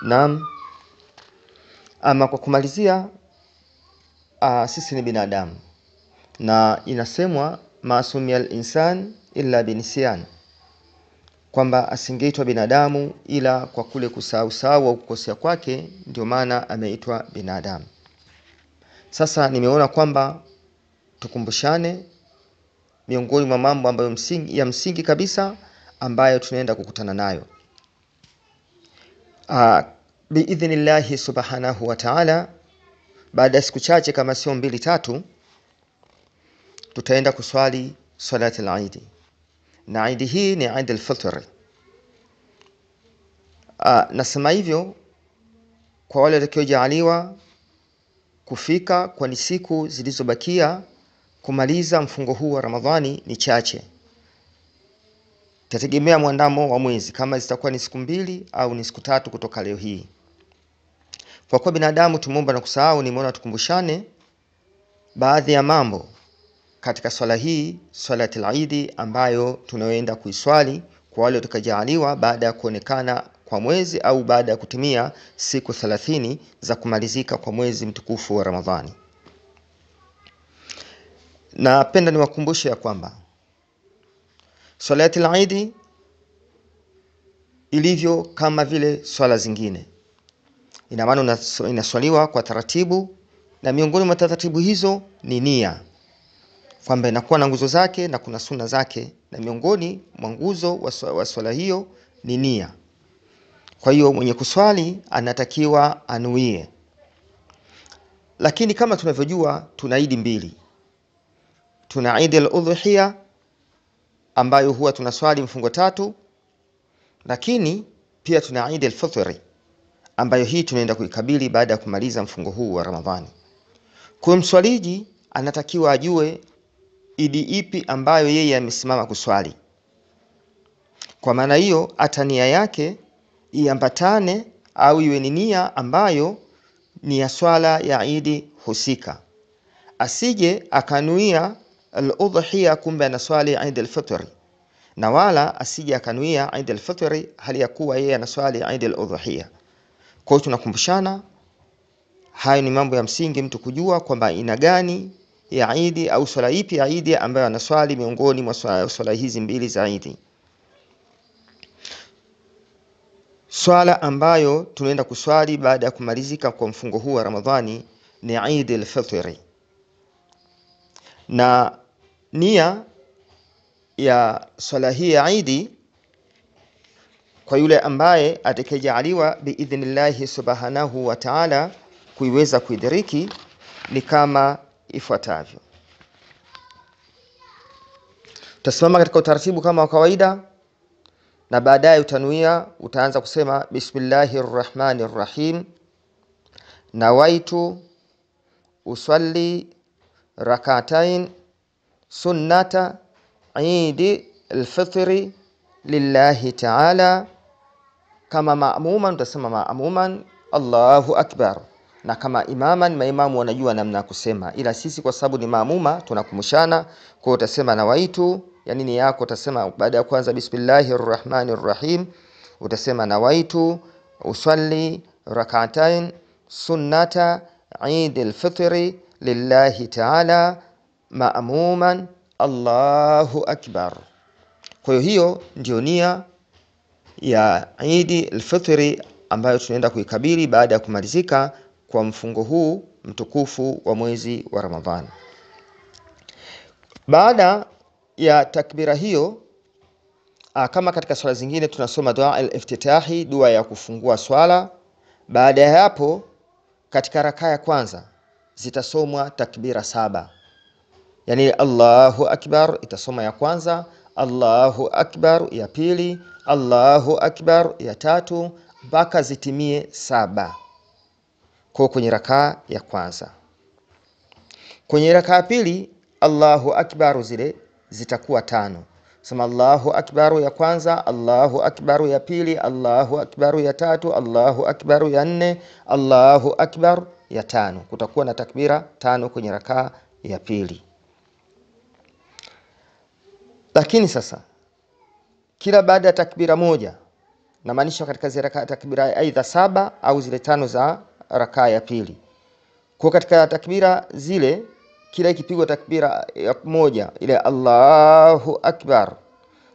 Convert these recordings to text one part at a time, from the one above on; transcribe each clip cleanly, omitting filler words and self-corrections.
Naam, ama kwa kumalizia, sisi ni binadamu na inasemwa masumiyal insan illa binisyan, kwamba asingeitwa binadamu ila kwa kule kusahau au kukosea kwake, ndio maana ameitwa binadamu. Sasa nimeona kwamba tukumbushane miongoni mwa mambo ambayo msingi kabisa ambayo tunaenda kukutana nayo biidhnillahi subhanahu wa ta'ala. Baada ya siku chache kama sio 2-3 tutaenda kuswali salati al-Eid. Na Eid hii ni Eid al-Fitr. Nasema hivyo kwa wale watakaojaliwa kufika, kwani siku zilizobakia kumaliza mfungo huu wa Ramadhani ni chache. Tategemea mwandamo wa mwezi kama zitakuwa ni siku 2 au ni siku 3 kutoka leo hii. Kwa kuwa binadamu tumeomba na kusahau, nimeona tukumbushane baadhi ya mambo katika swala hii, salati al-Eid, ambayo tunaoenda kuiswali kwa wale watakajaliwa baada ya kuonekana kwa mwezi au baada ya kutimia siku 30 za kumalizika kwa mwezi mtukufu wa Ramadhani. Napenda niwakumbushe ya kwamba salati al-Eid ilivyo kama vile swala zingine, ina maana inaswaliwa kwa taratibu, na miongoni mwa taratibu hizo ni nia, kwamba inakuwa na nguzo zake na kuna sunna zake, na miongoni mwa nguzo wa swala hiyo ni nia. Kwa hiyo mwenye kuswali anatakiwa anuie. Lakini kama tunavyojua tuna Eid mbili. Tuna Eid al-Udhiya ambayo huwa tunaswali mfungo 3, lakini pia tuna Eid al-Fitr ambayo hii tunaenda kuikabili baada ya kumaliza mfungo huu wa Ramadhani. Kwa mswaliji anatakiwa ajue Eid ipi ambayo yeye amesimama kuswali. Kwa maana hiyo hata nia yake iambatane au iwe ni nia ambayo ni ya swala ya Eid husika. Asije akanuia al-Udhiya kumbe anaswali Eid al-Fitr, na wala asije akanuia Eid al-Fitr hali ya kuwa yeye anaswali Eid al-Udhiya. Kwa hiyo tunakumbushana, hayo ni mambo ya msingi mtu kujua kwamba ina gani ya Eid au swala ipi ya Eid ambayo anaswali miongoni mwa swala hizi mbili za Eid. Swala ambayo tunaenda kuswali baada ya kumalizika kwa mfungo huu wa Ramadhani ni Eid al-Fitr. Na nia ya swala hii ya Eid kwa yule ambaye atakayejaliwa biidhnillahi subhanahu wa ta'ala kuiweza kuidiriki ni kama ifuatavyo. Utasimama katika utaratibu kama wa kawaida, na baadaye utanuia, utaanza kusema bismillahirrahmanirrahim, nawaitu usalli rakatain sunnata Eid al-Fitr lillahi ta'ala. Kama ma'muman utasema ma'muman Allahu akbar, na kama imaman maimamu wanajua namna kusema, ila sisi kwa sababu ni maamuma tunakumshana. Kwa utasema nawaitu, yani ni yako utasema baada ya kwanza bismillahirrahmanirrahim, utasema nawaitu usalli rak'atain sunnata Eid al-Fitr lillahi ta'ala ma'muman Allahu akbar. Kwa hiyo ndio nia ya Eid al-Fitr ambayo tunaenda kuikabili baada ya kumalizika kwa mfungo huu mtukufu wa mwezi wa Ramadhani. Baada ya takbira hiyo, kama katika swala zingine tunasoma dua al-iftitahi, dua ya kufungua swala. Baada ya hapo katika raka ya kwanza zitasomwa takbira 7. Yani Allahu akbar itasoma ya kwanza, Allahu akbar ya pili, Allahu akbar ya tatu, mpaka zitimie 7 kwa kwenye raka ya kwanza. Kwenye raka ya pili Allahu akbar zile zitakuwa 5. Sema Allahu akbar ya kwanza, Allahu akbar ya pili, Allahu akbar ya tatu, Allahu akbar ya 4, Allahu akbar ya 5. Kutakuwa na takbira 5 kwenye raka ya pili. Lakini sasa kila baada ya takbira moja na maanisha katika zile takbira aidha 7 au zile 5 za rakaa ya pili. Kwa katika takbira zile, kila ikipigwa takbira ya moja ile Allahu akbar,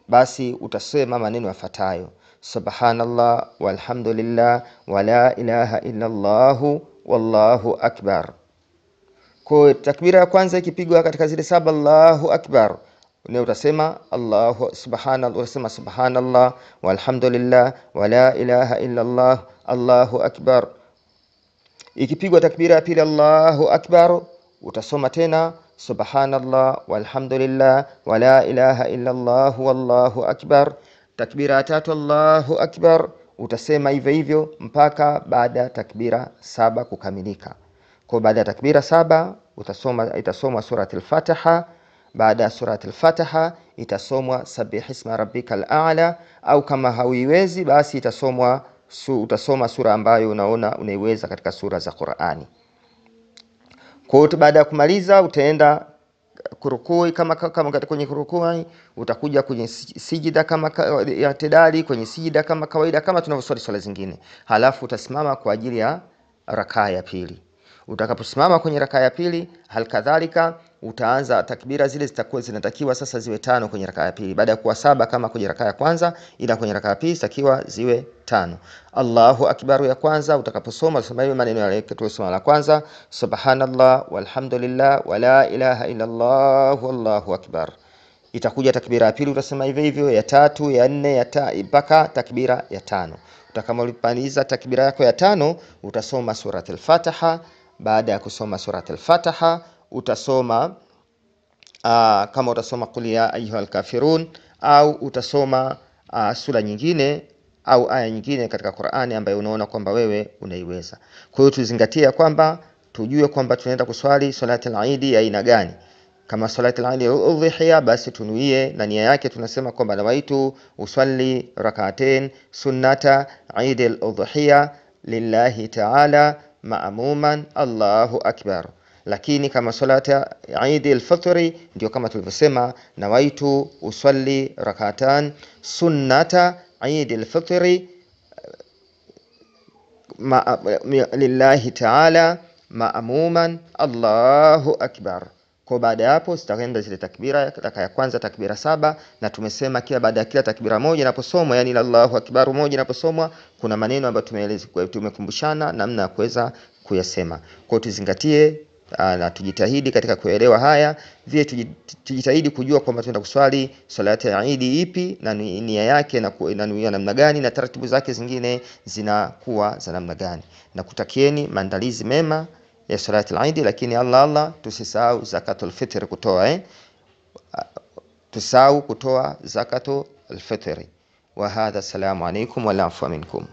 basi utasema maneno yafuatayo: subhanallah walhamdulillah wala ilaha illa Allah wallahu akbar. Kwa takbira ya kwanza ikipigwa katika zile 7 Allahu akbar, ni utasema utasema subhanallah walhamdulillah wala ilaha illa Allah Allahu akbar. Ikipigwa takbira ya pili Allahu akbar, utasoma tena subhanallah walhamdulillah wala ilaha illa Allah wallahu akbar. Takbira ya tatu Allahu akbar, utasema hivyo hivyo mpaka baada ya takbira 7 kukamilika. Kwa baada ya takbira 7 itasomwa suratul Fatiha. Baada ya suratul Fatiha itasomwa sabih isma rabbikal a'la, au kama hauiwezi basi utasoma sura ambayo unaona unaiweza katika sura za Qur'ani. Kwa hiyo baada ya kumaliza utaenda kurukui, kama kwenye kurukui utakuja kwenye sijida kama ya tedali, kwenye sijida kama kawaida kama tunavyoswali swala zingine. Halafu utasimama kwa ajili ya rakaa ya pili. Utakaposimama kwenye rakaa ya pili, halikadhalika utaanza takbira zile zitakuwa zinatakiwa sasa ziwe 5 kwenye rakaa ya pili. Baada ya kuwa 7 kama kwenye rakaa ya kwanza, ila kwenye rakaa ya pili zitakiwa ziwe 5. Allahu akbar ya kwanza utakaposoma usema hiyo maneno yale tuliyosoma la kwanza, subhanallah walhamdulillah wala ilaha illa Allah wallahu akbar. Itakuja takbira ya pili utasema hivyo hivyo, ya 3, ya 4, mpaka takbira ya 5. Utakamaliza takbira yako ya 5 utasoma suratul Fatiha. Baada ya kusoma suratul Fatiha utasoma kama utasoma qul ya ayyuhal kafirun, au utasoma sura nyingine au aya nyingine katika Qur'ani ambayo unaona kwamba wewe unaiweza. Kwa hiyo tuzingatie kwamba tujue kwamba tunaenda kuswali salatul Eid ya aina gani. Kama salatul Eid al-Udhiya, basi tunuie na nia yake tunasema kwamba nawaitu usalli rak'atain sunnata Eid al-Udhiya lillahi ta'ala ma'muman Allahu akbar. Lakini kama salata Eid al-Fitri ndio kama tulivyosema, nawaitu usalli rak'atan sunnata Eid al-Fitri lillahi ta'ala ma'muman Allahu akbar. Kwa baada ya hapo zitaenda zile takbira ya kwanza takbira 7, na tumesema kila baada ya kila takbira moja inaposomwa, yani Allahu akbar moja inaposomwa, kuna maneno ambayo tumekumbushana namna ya kuweza kuyasema. Kwa tuzingatie na tujitahidi katika kuelewa haya. Vile tujitahidi kujua kwamba tunaenda kuswali salati ya Eid ipi na nia yake na nia namna gani na taratibu zake zingine zinakuwa za namna gani. Na kutakieni maandalizi mema ya salati al-Eid, lakini Allah tusisahau zakatul fitr kutoa tusahau kutoa zakatul fitr. Wa hadha, assalamu alaykum wa la afwa minkum.